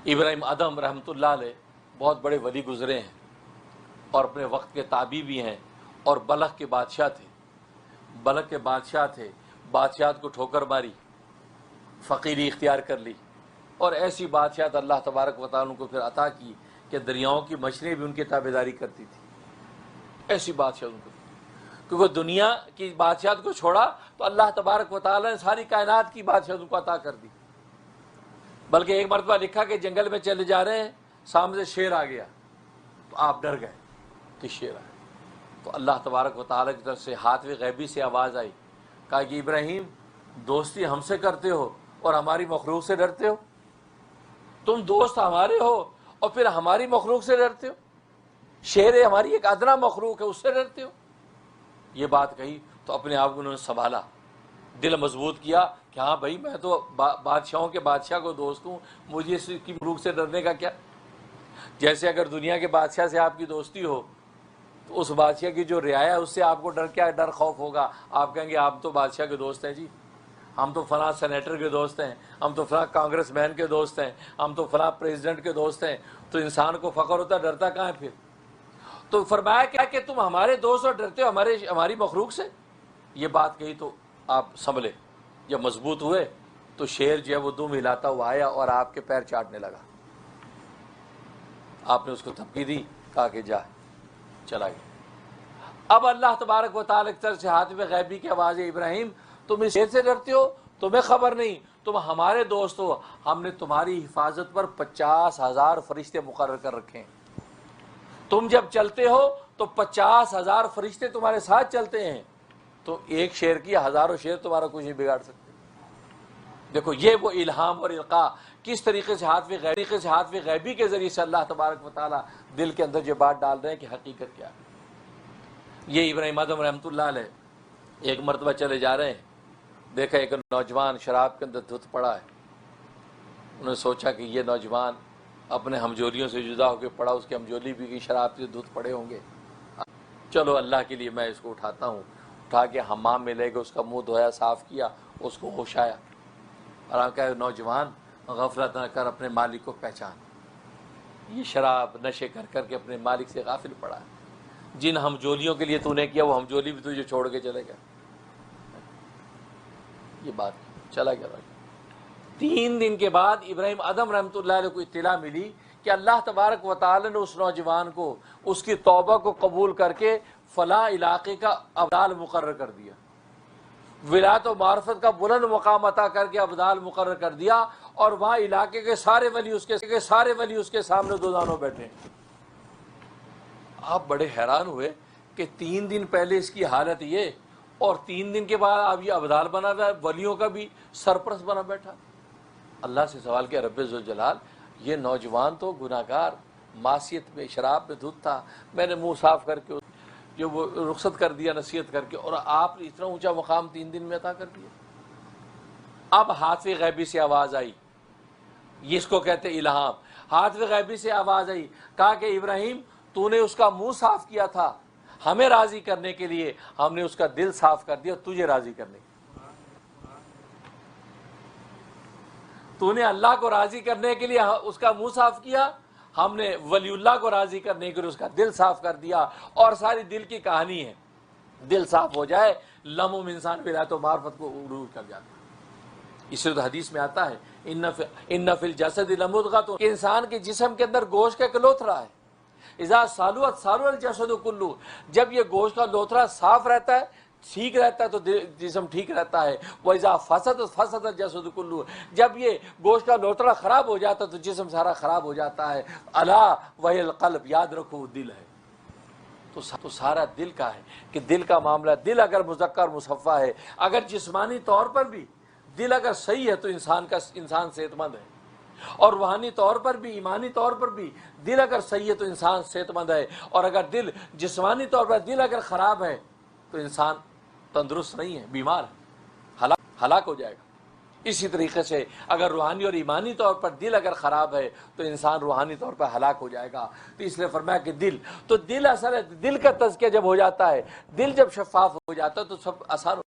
ابراہیم ادم رحمۃ اللہ علیہ بہت بڑے ولی گزرے ہیں اور اپنے وقت کے تابعی بھی ہیں، اور بلخ کے بادشاہ تھے، بلخ کے بادشاہ تھے، بادشاہت کو ٹھوکر ماری، فقیری اختیار کر لی، اور ایسی بادشاہت اللہ تبارک و تعالیٰ کو پھر عطا کی کہ دریاؤں کی مچھلیاں بھی ان کی تابعداری کرتی تھی، ایسی بادشاہت ان کو، کیونکہ دنیا کی بادشاہت کو چھوڑا تو اللہ تبارک و تعالیٰ نے ساری کائنات کی بادشاہت ان کو عطا کر دی۔ بلکہ ایک مرتبہ لکھا کہ جنگل میں چلے جا رہے ہیں، سامنے سے شیر آ گیا تو آپ ڈر گئے کہ شیر آئے، تو اللہ تبارک و تعالیٰ کی طرف سے ہاتھ غیبی سے آواز آئی، کہا کہ ابراہیم دوستی ہم سے کرتے ہو اور ہماری مخلوق سے ڈرتے ہو؟ تم دوست ہمارے ہو اور پھر ہماری مخلوق سے ڈرتے ہو؟ شیر ہماری ایک ادنا مخلوق ہے، اس سے ڈرتے ہو؟ یہ بات کہی تو اپنے آپ کو انہوں نے سنبھالا، دل مضبوط کیا کہ ہاں بھائی میں تو بادشاہوں کے بادشاہ کو دوست ہوں، مجھے اس کی مخلوق سے ڈرنے کا کیا؟ جیسے اگر دنیا کے بادشاہ سے آپ کی دوستی ہو تو اس بادشاہ کی جو رعایا ہے اس سے آپ کو ڈر خوف ہوگا، آپ کہیں گے آپ تو بادشاہ کے دوست ہیں جی، ہم تو فلاں سینیٹر کے دوست ہیں، ہم تو فلاں کانگریس مین کے دوست ہیں، ہم تو فلاں پریزیڈنٹ کے دوست ہیں، تو انسان کو فخر ہوتا ہے، ڈرتا کہاں ہے پھر؟ تو فرمایا کیا کہ تم ہمارے دوست اور ڈرتے ہو ہماری مخلوق سے؟ یہ بات کہی تو آپ سنبھلے، جب مضبوط ہوئے تو شیر جو ہے وہ دم ہلاتا ہوا آیا اور آپ کے پیر چاٹنے لگا، آپ نے اس کو دھمکی دی، کہا کہ جا، چلا گیا۔ اب اللہ تبارک و تعالیٰ کی طرف سے ہاتھ میں غیبی کی آواز ہے، ابراہیم تم اس شیر سے ڈرتے ہو، تمہیں خبر نہیں، تم ہمارے دوست ہو، ہم نے تمہاری حفاظت پر 50,000 فرشتے مقرر کر رکھے ہیں، تم جب چلتے ہو تو 50,000 فرشتے تمہارے ساتھ چلتے ہیں، تو ایک شیر کی ہزاروں شیر تمہارا کچھ نہیں بگاڑ سکتے۔ دیکھو یہ وہ الہام اور القاء کس طریقے سے ہاتھ میں غیبی کے ذریعے سے اللہ تبارک و تعالیٰ دل کے اندر جو بات ڈال رہے ہیں کہ حقیقت کیا ہے۔ یہ ابراہیم اعظم رحمۃ اللہ علیہ ایک مرتبہ چلے جا رہے ہیں، دیکھا ایک نوجوان شراب کے اندر دھت پڑا ہے، انہوں نے سوچا کہ یہ نوجوان اپنے ہمجولیوں سے جدا ہو کے پڑا، اس کی ہمجولی بھی کی شراب سے دھت پڑے ہوں گے، چلو اللہ کے لیے میں اس کو اٹھاتا ہوں، اٹھا کے حمام میں لے کے اس کا منہ دھویا، صاف کیا، اس کو ہوش آیا، اور آپ کہا نوجوان غفلت نہ کر، اپنے مالک کو پہچان، یہ شراب نشے کر کر کے اپنے مالک سے غافل پڑا ہے، جن ہمجولیوں کے لیے تو نے کیا وہ ہمجولی بھی تجھے چھوڑ کے چلے گئے۔ یہ بات چلا گیا۔ 3 دن کے بعد ابراہیم ادم رحمۃ اللہ علیہ کو اطلاع ملی کہ اللہ تبارک و تعالی نے اس نوجوان کو اس کی توبہ کو قبول کر کے فلاں علاقے کا ابدال مقرر کر دیا، ولایت و معرفت کا بلند مقام عطا کر کے ابدال مقرر کر دیا، اور وہاں علاقے کے سارے ولی اس کے سامنے دوزانوں بیٹھے۔ آپ بڑے حیران ہوئے کہ 3 دن پہلے اس کی حالت یہ، اور 3 دن کے بعد آپ یہ ابدال بنا رہا ہے، ولیوں کا بھی سرپرست بنا بیٹھا۔ اللہ سے سوال کیا، رب ذوالجلال یہ نوجوان تو گناہگار، معصیت میں، شراب میں دھت تھا، میں نے منہ صاف کر کے جو وہ رخصت کر دیا نصیحت کر کے، اور آپ نے اتنا اونچا مقام 3 دن میں عطا کر دیا۔ اب ہاتھ غیبی سے آواز آئی، اس کو کہتے الہام، ہاتھ غیبی سے آواز آئی، کہا کہ ابراہیم تو نے اس کا منہ صاف کیا تھا ہمیں راضی کرنے کے لیے، ہم نے اس کا دل صاف کر دیا تجھے راضی کرنے کے لیے۔ تو نے اللہ کو راضی کرنے کے لیے اس کا منہ صاف کیا، ہم نے ولی اللہ کو راضی کرنے کے لیے اس کا دل صاف کر دیا۔ اور ساری دل کی کہانی ہے، دل صاف ہو جائے لمحوں میں انسان ولایت و معرفت کو عروج کر جاتا ہے۔ اس لیے تو حدیث میں آتا ہے ان فی الجسد لمضغۃ، کہ انسان کے جسم کے اندر گوشت کا ایک لوتھڑا ہے، اذا صلحت صلح الجسد کلہ، جب یہ گوشت کا لوتھڑا صاف رہتا ہے، ٹھیک رہتا ہے تو جسم ٹھیک رہتا ہے، وَإِذَا فَسَدَتْ فَسَدَ الْجَسَدُ كُلُّهُ، جب یہ گوشت کا لوتھڑا خراب ہو جاتا ہے تو جسم سارا خراب ہو جاتا ہے۔ الا وہی القلب، یاد رکھو دل ہے، تو سارا دل کا ہے کہ دل کا معاملہ، دل اگر مذکر مصفہ ہے، اگر جسمانی طور پر بھی دل اگر صحیح ہے تو انسان صحت مند ہے، اور روحانی طور پر بھی، ایمانی طور پر بھی دل اگر صحیح ہے تو انسان صحت مند ہے، اور اگر دل جسمانی طور پر دل اگر خراب ہے تو انسان تندرست نہیں ہے، بیمار ہے، ہلاک ہو جائے گا۔ اسی طریقے سے اگر روحانی اور ایمانی طور پر دل اگر خراب ہے تو انسان روحانی طور پر ہلاک ہو جائے گا۔ تو اس لیے فرمایا کہ دل اصل ہے، دل کا تزکیہ جب ہو جاتا ہے، دل جب شفاف ہو جاتا ہے تو سب آسان